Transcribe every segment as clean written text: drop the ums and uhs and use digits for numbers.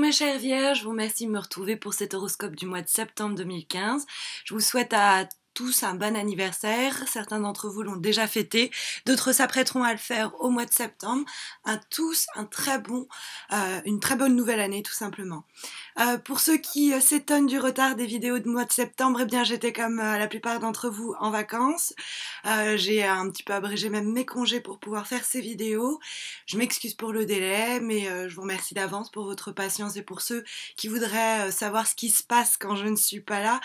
mes chères vierges, je vous remercie de me retrouver pour cet horoscope du mois de septembre 2015. Je vous souhaite à tous un bon anniversaire. Certains d'entre vous l'ont déjà fêté, d'autres s'apprêteront à le faire au mois de septembre. À tous une très bonne nouvelle année tout simplement. Pour ceux qui s'étonnent du retard des vidéos de mois de septembre, eh bien j'étais comme la plupart d'entre vous en vacances. J'ai un petit peu abrégé même mes congés pour pouvoir faire ces vidéos. Je m'excuse pour le délai, mais je vous remercie d'avance pour votre patience et pour ceux qui voudraient savoir ce qui se passe quand je ne suis pas là.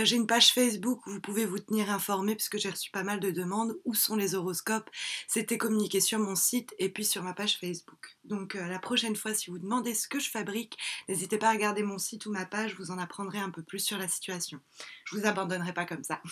J'ai une page Facebook où vous pouvez vous tenir informé puisque j'ai reçu pas mal de demandes. Où sont les horoscopes? C'était communiqué sur mon site et puis sur ma page Facebook. Donc la prochaine fois, si vous demandez ce que je fabrique, n'hésitez pas à regarder mon site ou ma page, vous en apprendrez un peu plus sur la situation. Je vous abandonnerai pas comme ça.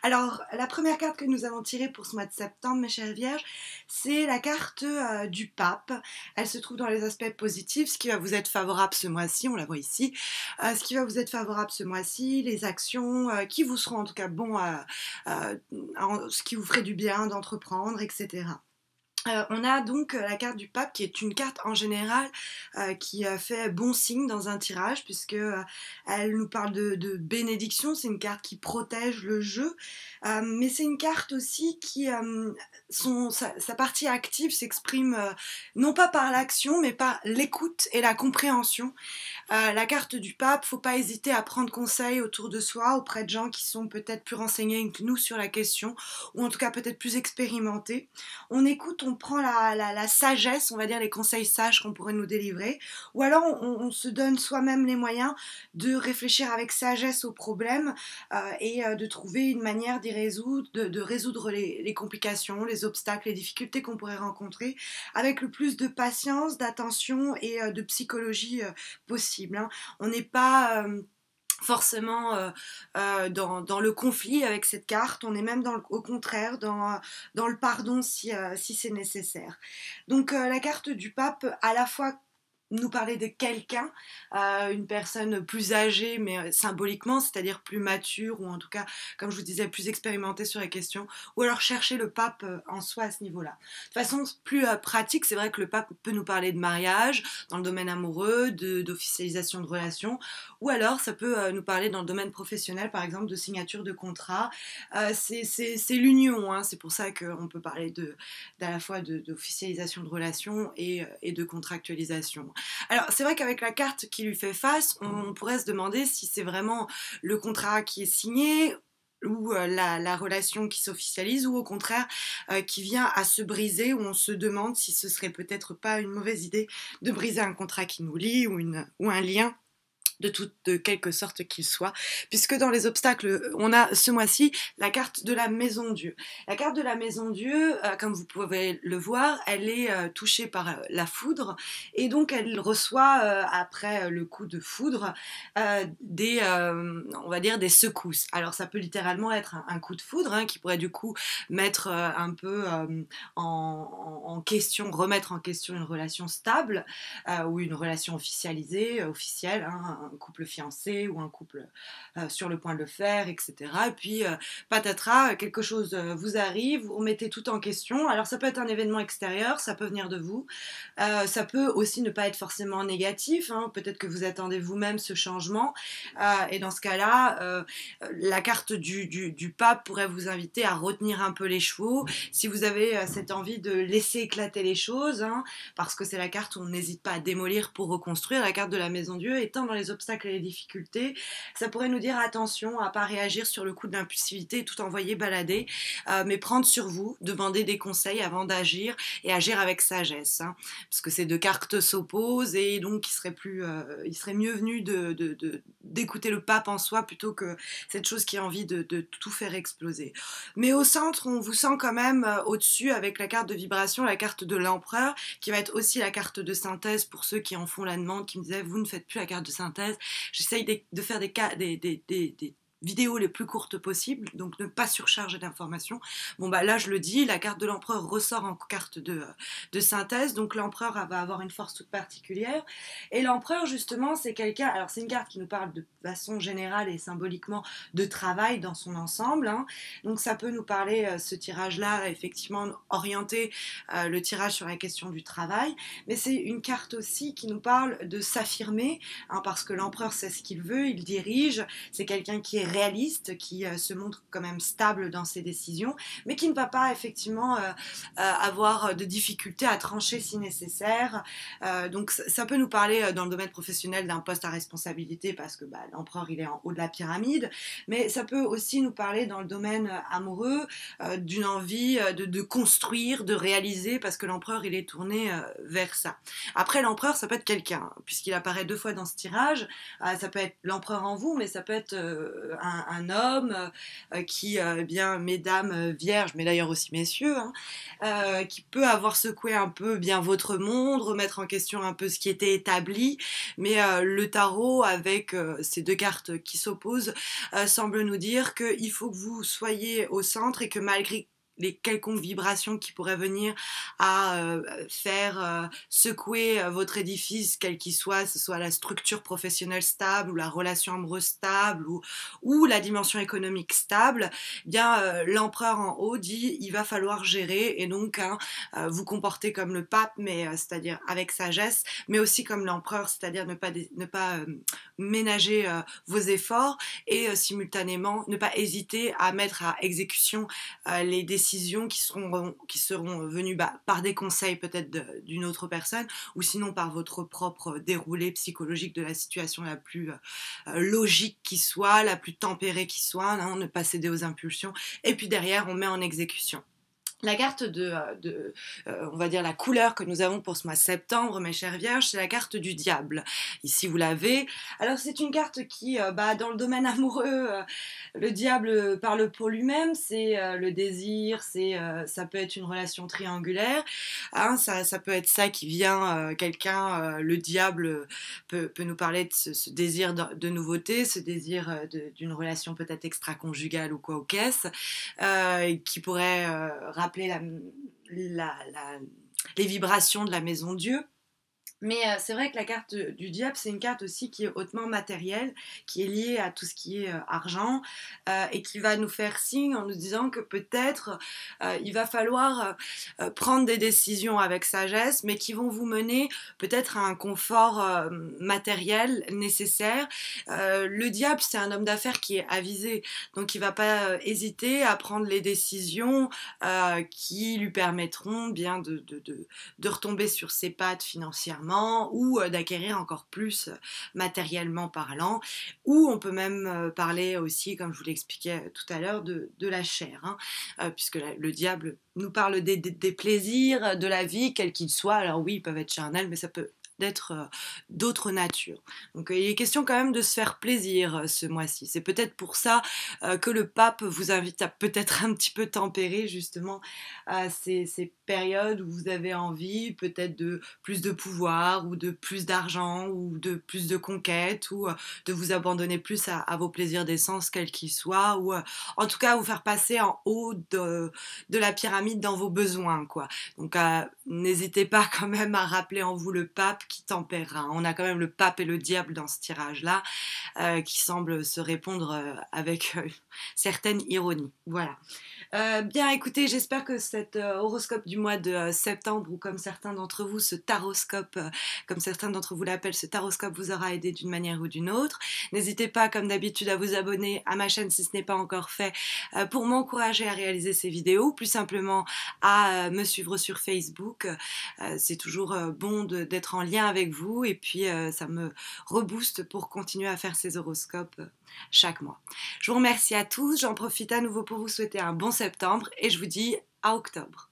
Alors, la première carte que nous avons tirée pour ce mois de septembre, mes chères vierges, c'est la carte du pape. Elle se trouve dans les aspects positifs, ce qui va vous être favorable ce mois-ci, on la voit ici. Ce qui va vous être favorable ce mois-ci, les actions qui vous seront en tout cas ce qui vous ferait du bien d'entreprendre, etc. On a donc la carte du pape qui est une carte en général qui fait bon signe dans un tirage puisque elle nous parle de bénédiction, c'est une carte qui protège le jeu, mais c'est une carte aussi qui, sa partie active s'exprime non pas par l'action mais par l'écoute et la compréhension. La carte du pape, faut pas hésiter à prendre conseil autour de soi auprès de gens qui sont peut-être plus renseignés que nous sur la question ou en tout cas peut-être plus expérimentés. On écoute, on prend la sagesse, on va dire les conseils sages qu'on pourrait nous délivrer, ou alors on se donne soi-même les moyens de réfléchir avec sagesse aux problèmes et de trouver une manière d'y résoudre, de résoudre les complications, les obstacles, les difficultés qu'on pourrait rencontrer avec le plus de patience, d'attention et de psychologie possible. Hein. On n'est pas forcément dans le conflit avec cette carte, on est même au contraire dans le pardon si c'est nécessaire. Donc la carte du pape à la fois nous parler de quelqu'un, une personne plus âgée mais symboliquement, c'est-à-dire plus mature ou en tout cas, comme je vous disais, plus expérimentée sur les questions, ou alors chercher le pape en soi à ce niveau-là. De façon plus pratique, c'est vrai que le pape peut nous parler de mariage, dans le domaine amoureux, d'officialisation de relations, ou alors ça peut nous parler dans le domaine professionnel, par exemple de signature de contrat. C'est l'union, hein, c'est pour ça qu'on peut parler à la fois d'officialisation de relations et de contractualisation. Alors c'est vrai qu'avec la carte qui lui fait face, on pourrait se demander si c'est vraiment le contrat qui est signé ou la relation qui s'officialise ou au contraire qui vient à se briser, où on se demande si ce serait peut-être pas une mauvaise idée de briser un contrat qui nous lie ou un lien de quelque sorte qu'il soit, puisque dans les obstacles, on a ce mois-ci la carte de la Maison Dieu. La carte de la Maison Dieu, comme vous pouvez le voir, elle est touchée par la foudre, et donc elle reçoit, après le coup de foudre, on va dire des secousses. Alors ça peut littéralement être un coup de foudre, hein, qui pourrait du coup mettre un peu en question, remettre en question une relation stable, ou une relation officielle, hein, un couple fiancé ou un couple sur le point de le faire, etc. Et puis, patatras, quelque chose vous arrive, vous remettez tout en question. Alors, ça peut être un événement extérieur, ça peut venir de vous. Ça peut aussi ne pas être forcément négatif. Hein. Peut-être que vous attendez vous-même ce changement. Et dans ce cas-là, la carte du pape pourrait vous inviter à retenir un peu les chevaux. Si vous avez cette envie de laisser éclater les choses, hein, parce que c'est la carte où on n'hésite pas à démolir pour reconstruire. La carte de la Maison Dieu étant dans les obstacles et les difficultés, ça pourrait nous dire attention à pas réagir sur le coup de l'impulsivité et tout envoyer balader, mais prendre sur vous, demander des conseils avant d'agir et agir avec sagesse, hein, parce que ces deux cartes s'opposent et donc il serait mieux venu d'écouter le pape en soi plutôt que cette chose qui a envie de tout faire exploser. Mais au centre, on vous sent quand même au-dessus avec la carte de vibration, la carte de l'empereur, qui va être aussi la carte de synthèse pour ceux qui en font la demande, qui me disaient vous ne faites plus la carte de synthèse. J'essaye de faire des vidéos les plus courtes possibles, donc ne pas surcharger d'informations. Bon bah là je le dis, la carte de l'empereur ressort en carte de synthèse, donc l'empereur va avoir une force toute particulière. Et l'empereur justement c'est quelqu'un, alors c'est une carte qui nous parle de façon générale et symboliquement de travail dans son ensemble, hein. Donc ça peut nous parler, ce tirage-là, effectivement orienter le tirage sur la question du travail, mais c'est une carte aussi qui nous parle de s'affirmer, hein, parce que l'empereur sait ce qu'il veut, il dirige, c'est quelqu'un qui est réaliste, qui se montre quand même stable dans ses décisions, mais qui ne va pas effectivement avoir de difficultés à trancher si nécessaire. Donc ça peut nous parler dans le domaine professionnel d'un poste à responsabilité, parce que bah, l'empereur il est en haut de la pyramide, mais ça peut aussi nous parler dans le domaine amoureux, d'une envie de construire, de réaliser, parce que l'empereur il est tourné vers ça. Après l'empereur ça peut être quelqu'un, puisqu'il apparaît 2 fois dans ce tirage, ça peut être l'empereur en vous, mais ça peut être un homme qui, bien mesdames vierges, mais d'ailleurs aussi messieurs, hein, qui peut avoir secoué un peu bien votre monde, remettre en question un peu ce qui était établi, mais le tarot avec ces 2 cartes qui s'opposent semble nous dire qu'il faut que vous soyez au centre et que malgré les quelconques vibrations qui pourraient venir à faire secouer votre édifice, quel qu'il soit, que ce soit la structure professionnelle stable ou la relation amoureuse stable ou la dimension économique stable, eh bien l'empereur en haut dit il va falloir gérer et donc hein, vous comporter comme le pape, mais c'est-à-dire avec sagesse, mais aussi comme l'empereur, c'est-à-dire ne pas ménager vos efforts et simultanément ne pas hésiter à mettre à exécution les décisions qui seront venues par des conseils peut-être d'une autre personne ou sinon par votre propre déroulé psychologique de la situation la plus logique qui soit, la plus tempérée qui soit, hein, ne pas céder aux impulsions et puis derrière on met en exécution. La carte on va dire la couleur que nous avons pour ce mois de septembre, mes chères vierges, c'est la carte du diable. Ici, vous l'avez. Alors, c'est une carte qui, dans le domaine amoureux, le diable parle pour lui-même. C'est le désir, ça peut être une relation triangulaire. Hein, ça peut être ça qui vient, le diable peut nous parler de ce désir de nouveauté, ce désir d'une relation peut-être extra-conjugale ou quoi aux caisses, qui pourrait rappeler les vibrations de la maison Dieu. Mais c'est vrai que la carte du diable, c'est une carte aussi qui est hautement matérielle, qui est liée à tout ce qui est argent, et qui va nous faire signe en nous disant que peut-être il va falloir prendre des décisions avec sagesse, mais qui vont vous mener peut-être à un confort matériel nécessaire. Le diable, c'est un homme d'affaires qui est avisé, donc il ne va pas hésiter à prendre les décisions qui lui permettront bien de retomber sur ses pattes financièrement, ou d'acquérir encore plus matériellement parlant, ou on peut même parler aussi, comme je vous l'expliquais tout à l'heure, de la chair, hein, puisque le diable nous parle des plaisirs de la vie, quels qu'ils soient. Alors oui, ils peuvent être charnels, mais ça peut d'être d'autres natures. Donc il est question quand même de se faire plaisir ce mois-ci. C'est peut-être pour ça que le pape vous invite à peut-être un petit peu tempérer justement ces périodes où vous avez envie peut-être de plus de pouvoir ou de plus d'argent ou de plus de conquête ou de vous abandonner plus à vos plaisirs d'essence quels qu'ils soient ou en tout cas vous faire passer en haut de la pyramide dans vos besoins, quoi. Donc n'hésitez pas quand même à rappeler en vous le pape qui tempérera. On a quand même le pape et le diable dans ce tirage-là qui semblent se répondre avec certaine ironie. Voilà. Bien écoutez, j'espère que cet horoscope du mois de septembre, ou comme certains d'entre vous, ce taroscope, comme certains d'entre vous l'appellent, ce taroscope vous aura aidé d'une manière ou d'une autre. N'hésitez pas, comme d'habitude, à vous abonner à ma chaîne si ce n'est pas encore fait, pour m'encourager à réaliser ces vidéos, plus simplement à me suivre sur Facebook. C'est toujours bon d'être en lien avec vous, et puis ça me rebooste pour continuer à faire ces horoscopes chaque mois. Je vous remercie à tous, j'en profite à nouveau pour vous souhaiter un bon septembre et je vous dis à octobre.